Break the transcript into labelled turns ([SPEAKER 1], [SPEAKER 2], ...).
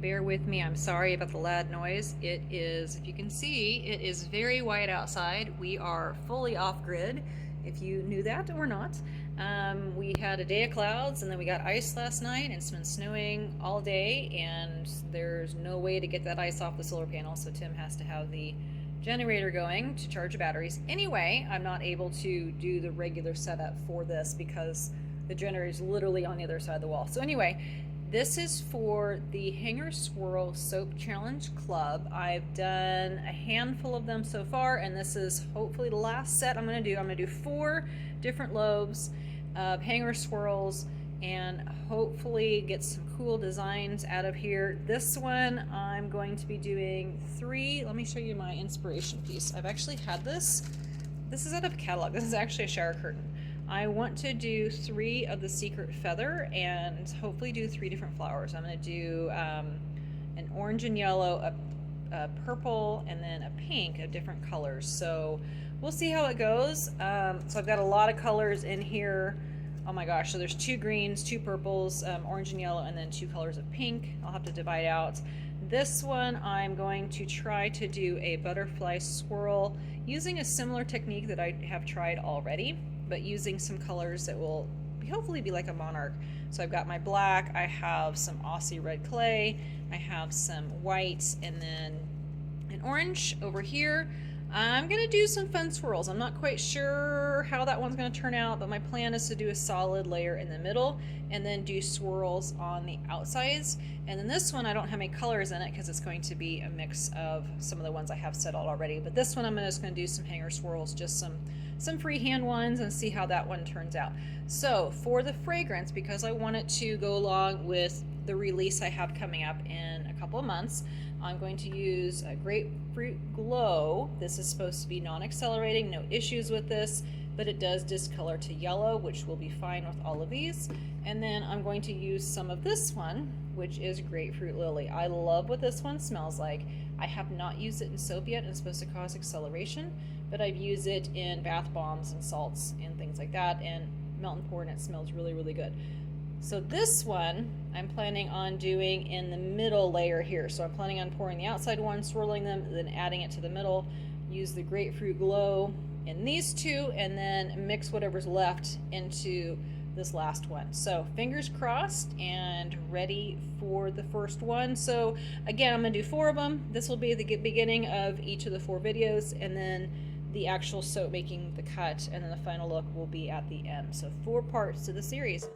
[SPEAKER 1] bear with me. I'm sorry about the loud noise. It is, if you can see, it is very white outside. We are fully off grid, if you knew that or not. We had a day of clouds and then we got ice last night, and it's been snowing all day, and there's no way to get that ice off the solar panel, so Tim has to have the generator going to charge the batteries. Anyway, I'm not able to do the regular setup for this because the generator is literally on the other side of the wall. So anyway, this is for the Hanger Swirl Soap Challenge Club. I've done a handful of them so far, and this is hopefully the last set I'm going to do. I'm going to do 4 different loaves of hanger swirls and hopefully get some cool designs out of here. This one I'm going to be doing 3. Let me show you my inspiration piece. I've actually had this. This is out of a catalog. This is actually a shower curtain. I want to do 3 of the secret feather and hopefully do 3 different flowers. I'm going to do an orange and yellow, a purple, and then a pink of different colors. So we'll see how it goes. So I've got a lot of colors in here. Oh my gosh, so there's 2 greens, 2 purples, orange and yellow, and then 2 colors of pink. I'll have to divide out. This one I'm going to try to do a butterfly swirl using a similar technique that I have tried already, but using some colors that will hopefully be like a monarch. So I've got my black, I have some Aussie red clay, I have some white, and then an orange over here. I'm gonna do some fun swirls. I'm not quite sure how that one's gonna turn out, but my plan is to do a solid layer in the middle and then do swirls on the outsides. And then this one, I don't have any colors in it because it's going to be a mix of some of the ones I have set out already. But this one, I'm just gonna do some hanger swirls, just some freehand ones, and see how that one turns out. So for the fragrance, because I want it to go along with the release I have coming up in a couple of months, I'm going to use a Grapefruit Glow. This is supposed to be non-accelerating, no issues with this, but it does discolor to yellow, which will be fine with all of these. And then I'm going to use some of this one, which is Grapefruit Lily. I love what this one smells like. I have not used it in soap yet, and it's supposed to cause acceleration, but I've used it in bath bombs and salts and things like that, and melt and pour, and it smells really, really good. So this one I'm planning on doing in the middle layer here. So I'm planning on pouring the outside one, swirling them, then adding it to the middle, use the Grapefruit Glow in these 2, and then mix whatever's left into this last one. So fingers crossed and ready for the first one. So again, I'm gonna do 4 of them. This will be the beginning of each of the 4 videos, and then the actual soap making the cut, and then the final look will be at the end. So 4 parts to the series.